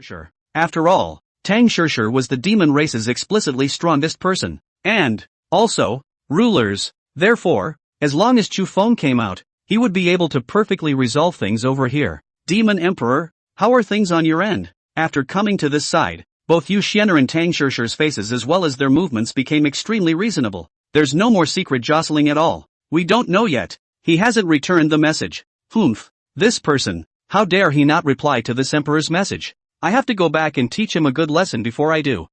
Shurshur. After all, Tang Shurshur was the demon race's explicitly strongest person. And, also, rulers. Therefore, as long as Chu Feng came out, he would be able to perfectly resolve things over here. Demon Emperor, how are things on your end? After coming to this side, both Yu Xian'er and Tang Shurshur's faces as well as their movements became extremely reasonable. There's no more secret jostling at all. We don't know yet. He hasn't returned the message. Humph. This person. How dare he not reply to this emperor's message? I have to go back and teach him a good lesson before I do.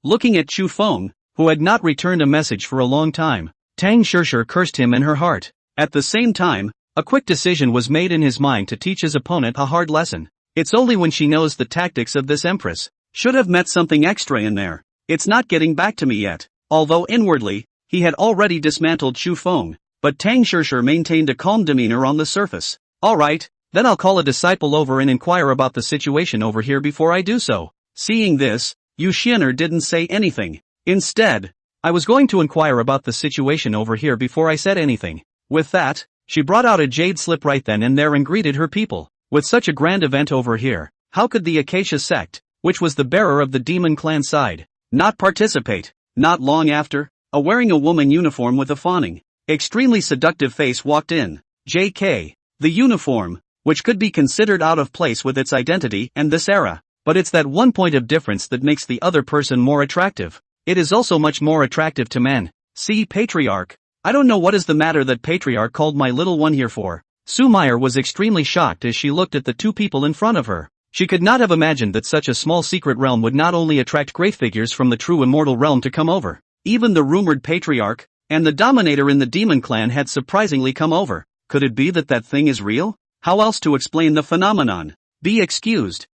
Looking at Chu Feng, who had not returned a message for a long time, Tang Shurshur cursed him in her heart. At the same time, a quick decision was made in his mind to teach his opponent a hard lesson. It's only when she knows the tactics of this empress. Should have met something extra in there. It's not getting back to me yet. Although inwardly, he had already dismantled Chu Feng, but Tang Shurshur maintained a calm demeanor on the surface. Alright, then I'll call a disciple over and inquire about the situation over here before I do so. Seeing this, Yu Xian'er didn't say anything. Instead, I was going to inquire about the situation over here before I said anything. With that, she brought out a jade slip right then and there and greeted her people. With such a grand event over here, how could the Acacia sect, which was the bearer of the demon clan side, not participate? Not long after, wearing a woman uniform with a fawning, extremely seductive face walked in. JK. The uniform, which could be considered out of place with its identity and this era, but it's that one point of difference that makes the other person more attractive. It is also much more attractive to men. See Patriarch. I don't know what is the matter that Patriarch called my little one here for. Su Meyer was extremely shocked as she looked at the two people in front of her. She could not have imagined that such a small secret realm would not only attract great figures from the true immortal realm to come over. Even the rumored Patriarch, and the dominator in the demon clan had surprisingly come over. Could it be that that thing is real? How else to explain the phenomenon? Be excused.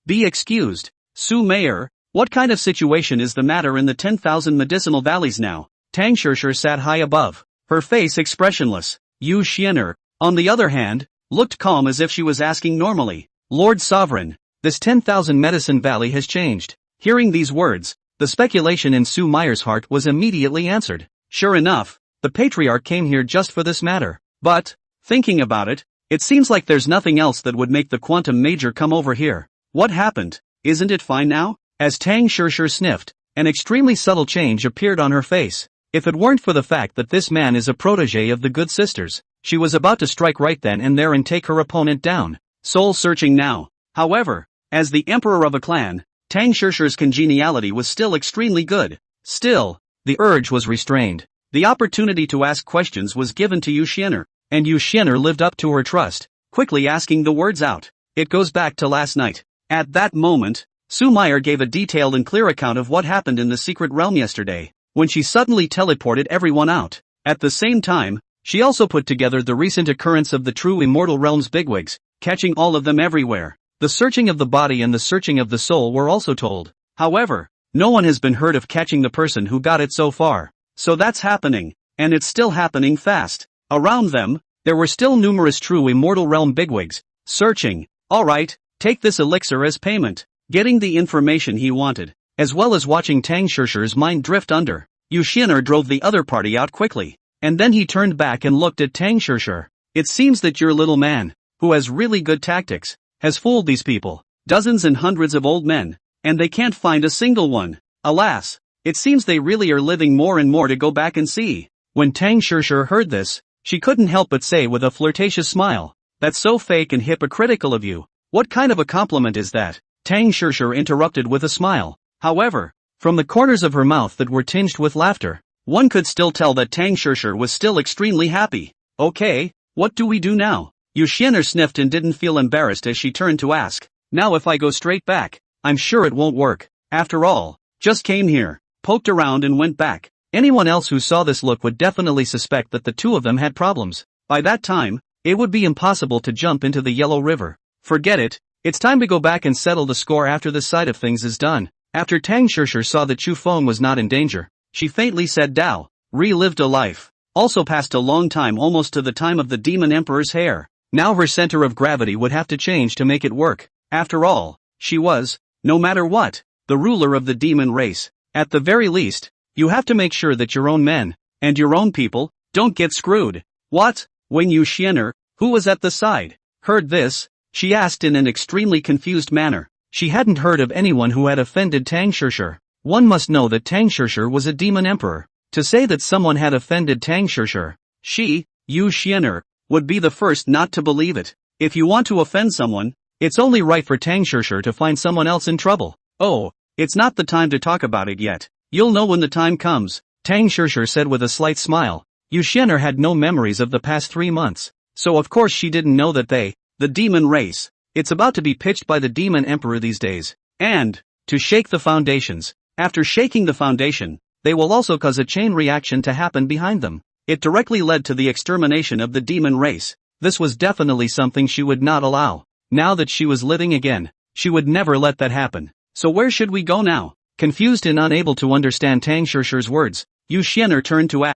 Be excused. Su Meyer, what kind of situation is the matter in the 10,000 medicinal valleys now? Tang Shurshur sat high above, her face expressionless. Yu Xian'er, on the other hand, looked calm as if she was asking normally. Lord Sovereign, this 10,000 medicine valley has changed. Hearing these words, the speculation in Su Meyer's heart was immediately answered. Sure enough, the Patriarch came here just for this matter. But, thinking about it, it seems like there's nothing else that would make the Quantum Major come over here. What happened? Isn't it fine now? As Tang Shurshur sniffed, an extremely subtle change appeared on her face. If it weren't for the fact that this man is a protege of the good sisters, she was about to strike right then and there and take her opponent down. Soul searching now. However, as the emperor of a clan, Tang Shurshur's congeniality was still extremely good. Still, the urge was restrained. The opportunity to ask questions was given to Yu Xian'er, and Yu Xian'er lived up to her trust, quickly asking the words out. It goes back to last night. At that moment, Su Meyer gave a detailed and clear account of what happened in the secret realm yesterday, when she suddenly teleported everyone out. At the same time, she also put together the recent occurrence of the true immortal realm's bigwigs, catching all of them everywhere. The searching of the body and the searching of the soul were also told. However, no one has been heard of catching the person who got it so far. So that's happening, and it's still happening fast. Around them, there were still numerous true immortal realm bigwigs, searching. Alright, take this elixir as payment. Getting the information he wanted, as well as watching Tang Shurshur's mind drift under, Yu Xian'er drove the other party out quickly, and then he turned back and looked at Tang Shurshur. It seems that your little man, who has really good tactics, has fooled these people, dozens and hundreds of old men, and they can't find a single one. Alas, it seems they really are living more and more to go back and see. When Tang Shurshur heard this, she couldn't help but say with a flirtatious smile, "That's so fake and hypocritical of you. What kind of a compliment is that?" Tang Shurshur interrupted with a smile. However, from the corners of her mouth that were tinged with laughter, one could still tell that Tang Shurshur was still extremely happy. Okay, what do we do now? Yu Xian'er sniffed and didn't feel embarrassed as she turned to ask. Now if I go straight back, I'm sure it won't work. After all, just came here, poked around and went back. Anyone else who saw this look would definitely suspect that the two of them had problems. By that time, it would be impossible to jump into the Yellow River. Forget it. It's time to go back and settle the score after this side of things is done. After Tang Shurshur saw that Chu Feng was not in danger, she faintly said Dao, relived a life, also passed a long time almost to the time of the Demon Emperor's hair. Now her center of gravity would have to change to make it work. After all, she was, no matter what, the ruler of the demon race. At the very least, you have to make sure that your own men, and your own people, don't get screwed. What? When Yu Xian'er, who was at the side, heard this, she asked in an extremely confused manner. She hadn't heard of anyone who had offended Tang Shishir. One must know that Tang Shishir was a demon emperor. To say that someone had offended Tang Shishir, she, Yu Xian'er, would be the first not to believe it. If you want to offend someone, it's only right for Tang Shishir to find someone else in trouble. Oh, it's not the time to talk about it yet. You'll know when the time comes, Tang Shishir said with a slight smile. Yu Xian'er had no memories of the past 3 months, so of course she didn't know that they, the demon race, it's about to be pitched by the demon emperor these days. And, to shake the foundations. After shaking the foundation, they will also cause a chain reaction to happen behind them. It directly led to the extermination of the demon race. This was definitely something she would not allow. Now that she was living again, she would never let that happen. So where should we go now? Confused and unable to understand Tang Shishir's words, Yu Xian'er turned to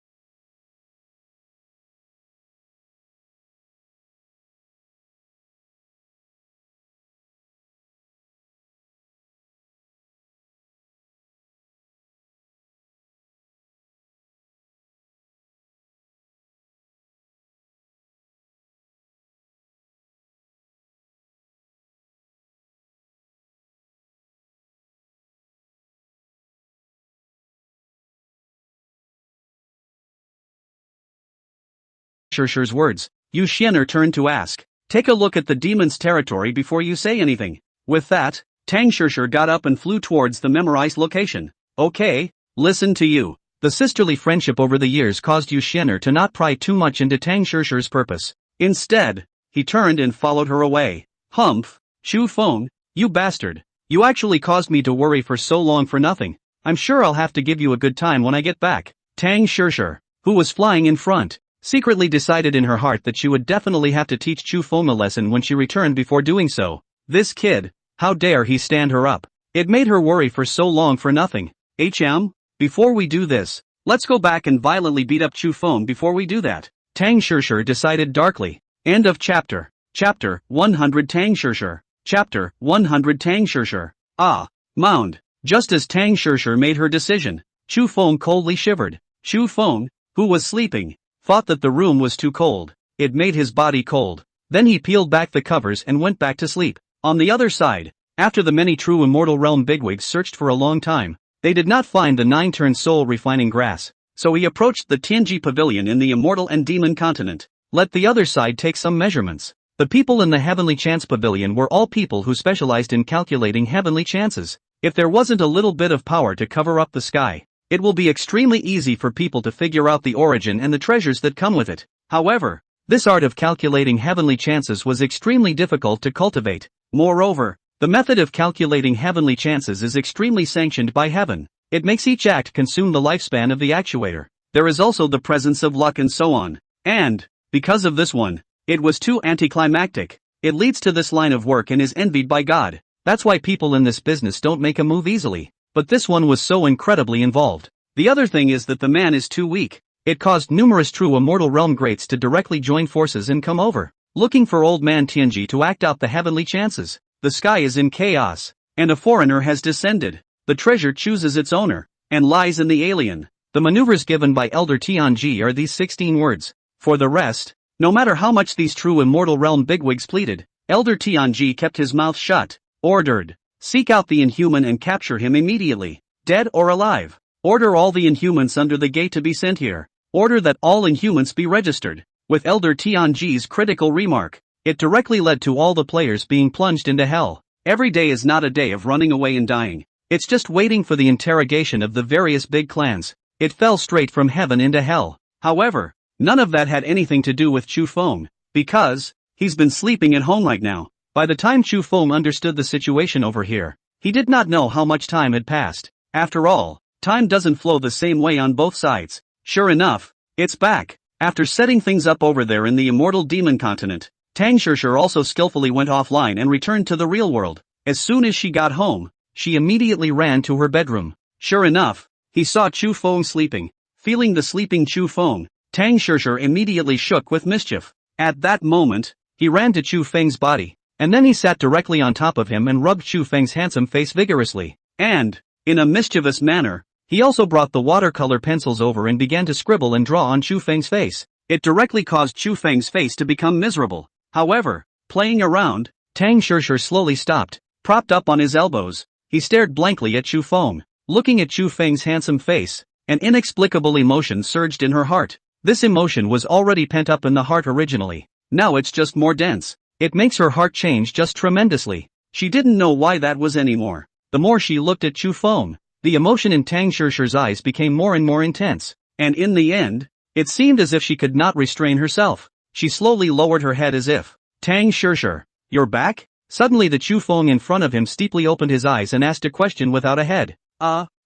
Shishir's words, Yu Xian'er turned to ask, "Take a look at the demon's territory before you say anything." With that, Tang Shishir got up and flew towards the memorized location. Okay, listen to you. The sisterly friendship over the years caused Yu Xian'er to not pry too much into Tang Shishir's purpose. Instead, he turned and followed her away. Humph, Chu Feng, you bastard. You actually caused me to worry for so long for nothing. I'm sure I'll have to give you a good time when I get back. Tang Shishir, who was flying in front, secretly decided in her heart that she would definitely have to teach Chu Feng a lesson when she returned. Before doing so, this kid, how dare he stand her up? It made her worry for so long for nothing. Before we do this, let's go back and violently beat up Chu Feng before we do that. Tang Shishir decided darkly. End of chapter. Chapter 100 Tang Shishir. Chapter 100 Tang Shishir. Ah, mound. Just as Tang Shishir made her decision, Chu Feng coldly shivered. Chu Feng, who was sleeping, thought that the room was too cold. It made his body cold. Then he peeled back the covers and went back to sleep. On the other side, after the many true immortal realm bigwigs searched for a long time, they did not find the 9-turn soul refining grass. So he approached the Tianji pavilion in the immortal and demon continent. Let the other side take some measurements. The people in the heavenly chance pavilion were all people who specialized in calculating heavenly chances. If there wasn't a little bit of power to cover up the sky, it will be extremely easy for people to figure out the origin and the treasures that come with it. However, this art of calculating heavenly chances was extremely difficult to cultivate. Moreover, the method of calculating heavenly chances is extremely sanctioned by heaven. It makes each act consume the lifespan of the actuator. There is also the presence of luck and so on. And, because of this one, it was too anticlimactic. It leads to this line of work and is envied by God. That's why people in this business don't make a move easily. But this one was so incredibly involved. The other thing is that the man is too weak. It caused numerous true immortal realm greats to directly join forces and come over, looking for old man Tianji to act out the heavenly chances. The sky is in chaos, and a foreigner has descended. The treasure chooses its owner, and lies in the alien. The maneuvers given by Elder Tianji are these 16 words. For the rest, no matter how much these true immortal realm bigwigs pleaded, Elder Tianji kept his mouth shut. Ordered. Seek out the inhuman and capture him immediately, dead or alive. Order all the inhumans under the gate to be sent here. Order that all inhumans be registered. With Elder Tianji's critical remark, it directly led to all the players being plunged into hell. Every day is not a day of running away and dying. It's just waiting for the interrogation of the various big clans. It fell straight from heaven into hell. However, none of that had anything to do with Chu Feng, because he's been sleeping at home right now. By the time Chu Feng understood the situation over here, he did not know how much time had passed. After all, time doesn't flow the same way on both sides. Sure enough, it's back. After setting things up over there in the immortal demon continent, Tang Shishir also skillfully went offline and returned to the real world. As soon as she got home, she immediately ran to her bedroom. Sure enough, he saw Chu Feng sleeping. Feeling the sleeping Chu Feng, Tang Shishir immediately shook with mischief. At that moment, he ran to Chu Feng's body. And then he sat directly on top of him and rubbed Chu Feng's handsome face vigorously. And, in a mischievous manner, he also brought the watercolor pencils over and began to scribble and draw on Chu Feng's face. It directly caused Chu Feng's face to become miserable. However, playing around, Tang Shishir slowly stopped, propped up on his elbows. He stared blankly at Chu Feng. Looking at Chu Feng's handsome face, an inexplicable emotion surged in her heart. This emotion was already pent up in the heart originally. Now it's just more dense. It makes her heart change just tremendously. She didn't know why that was anymore. The more she looked at Chu Feng, the emotion in Tang Shishir's eyes became more and more intense. And in the end, it seemed as if she could not restrain herself. She slowly lowered her head as if, Tang Shishir, you're back? Suddenly the Chu Feng in front of him steeply opened his eyes and asked a question without a head.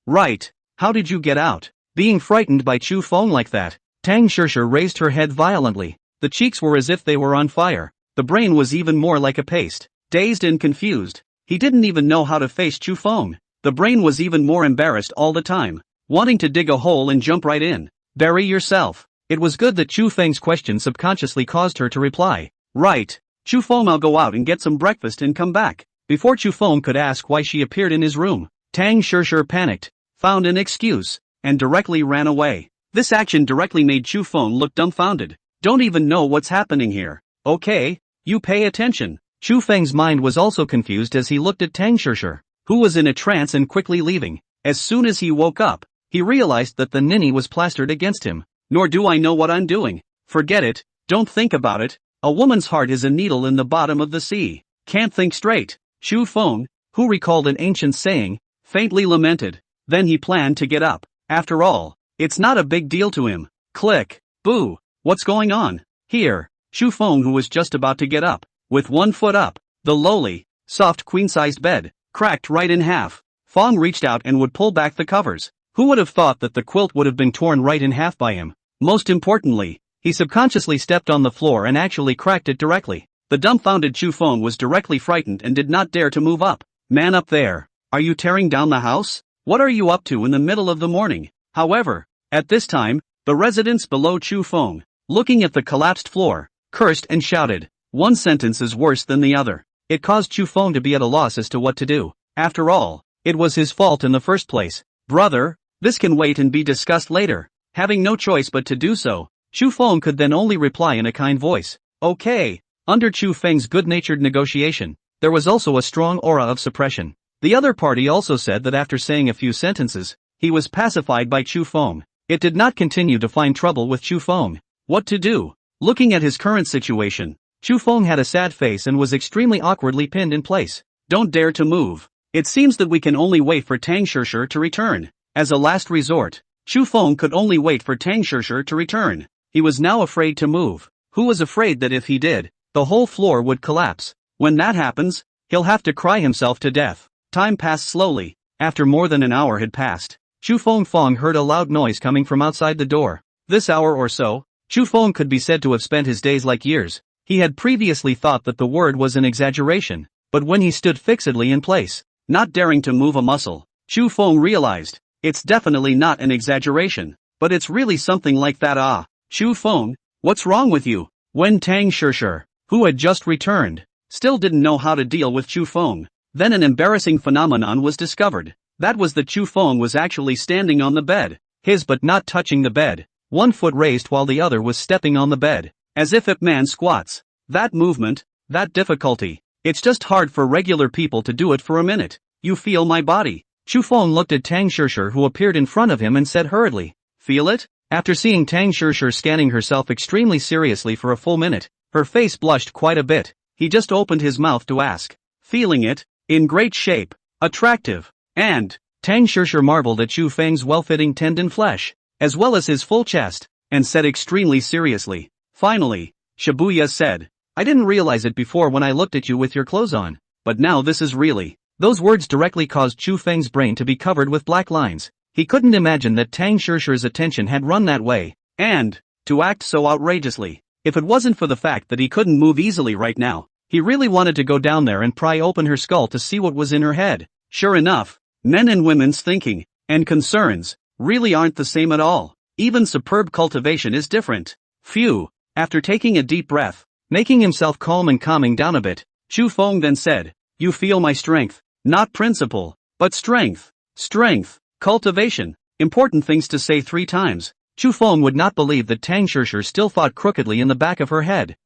Right. How did you get out? Being frightened by Chu Feng like that, Tang Shishir raised her head violently. The cheeks were as if they were on fire. The brain was even more like a paste. Dazed and confused, he didn't even know how to face Chu Feng. The brain was even more embarrassed all the time, wanting to dig a hole and jump right in. Bury yourself. It was good that Chu Feng's question subconsciously caused her to reply. Right. Chu Feng, I'll go out and get some breakfast and come back. Before Chu Feng could ask why she appeared in his room, Tang Shishir panicked, found an excuse, and directly ran away. This action directly made Chu Feng look dumbfounded. Don't even know what's happening here. Okay, you pay attention. Chu Feng's mind was also confused as he looked at Tang Shishir, who was in a trance and quickly leaving. As soon as he woke up, he realized that the ninny was plastered against him. Nor do I know what I'm doing. Forget it, don't think about it. A woman's heart is a needle in the bottom of the sea. Can't think straight. Chu Feng, who recalled an ancient saying, faintly lamented. Then he planned to get up. After all, it's not a big deal to him. Click. Boo. What's going on? Here. Chu Feng, who was just about to get up, with one foot up, the lowly, soft queen-sized bed, cracked right in half. Feng reached out and would pull back the covers. Who would have thought that the quilt would have been torn right in half by him? Most importantly, he subconsciously stepped on the floor and actually cracked it directly. The dumbfounded Chu Feng was directly frightened and did not dare to move up. Man up there, are you tearing down the house? What are you up to in the middle of the morning? However, at this time, the residents below Chu Feng, looking at the collapsed floor, cursed and shouted. One sentence is worse than the other. It caused Chu Feng to be at a loss as to what to do. After all, it was his fault in the first place. Brother, this can wait and be discussed later. Having no choice but to do so, Chu Feng could then only reply in a kind voice. Okay. Under Chu Feng's good-natured negotiation, there was also a strong aura of suppression. The other party also said that after saying a few sentences, he was pacified by Chu Feng. It did not continue to find trouble with Chu Feng. What to do? Looking at his current situation, Chu Feng had a sad face and was extremely awkwardly pinned in place. Don't dare to move. It seems that we can only wait for Tang Shishir to return. As a last resort, Chu Feng could only wait for Tang Shishir to return. He was now afraid to move. Who was afraid that if he did, the whole floor would collapse? When that happens, he'll have to cry himself to death. Time passed slowly. After more than an hour had passed, Chu Feng heard a loud noise coming from outside the door. This hour or so, Chu Feng could be said to have spent his days like years. He had previously thought that the word was an exaggeration, but when he stood fixedly in place, not daring to move a muscle, Chu Feng realized, it's definitely not an exaggeration, but it's really something like that. Chu Feng, what's wrong with you? When Tang Shishir, who had just returned, still didn't know how to deal with Chu Feng, then an embarrassing phenomenon was discovered. That was that Chu Feng was actually standing on the bed, his but not touching the bed, one foot raised while the other was stepping on the bed, as if a man squats. That movement, that difficulty, it's just hard for regular people to do it for a minute. You feel my body? Chu Feng looked at Tang Shishir, who appeared in front of him, and said hurriedly, feel it? After seeing Tang Shishir scanning herself extremely seriously for a full minute, her face blushed quite a bit. He just opened his mouth to ask, feeling it? In great shape, attractive, and Tang Shishir marveled at Chu Feng's well-fitting tendon flesh, as well as his full chest, and said extremely seriously. Finally, Shibuya said, I didn't realize it before when I looked at you with your clothes on, but now this is really. Those words directly caused Chu Feng's brain to be covered with black lines. He couldn't imagine that Tang Shishir's attention had run that way, and to act so outrageously. If it wasn't for the fact that he couldn't move easily right now, he really wanted to go down there and pry open her skull to see what was in her head. Sure enough, men and women's thinking and concerns really aren't the same at all. Even superb cultivation is different. Phew. After taking a deep breath, making himself calm and calming down a bit, Chu Feng then said, you feel my strength, not principle, but strength. Strength, cultivation, important things to say 3 times. Chu Feng would not believe that Tang Shishir still thought crookedly in the back of her head.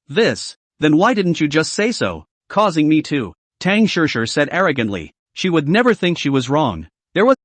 This. Then why didn't you just say so, causing me to? Tang Shishir said arrogantly. She would never think she was wrong. There was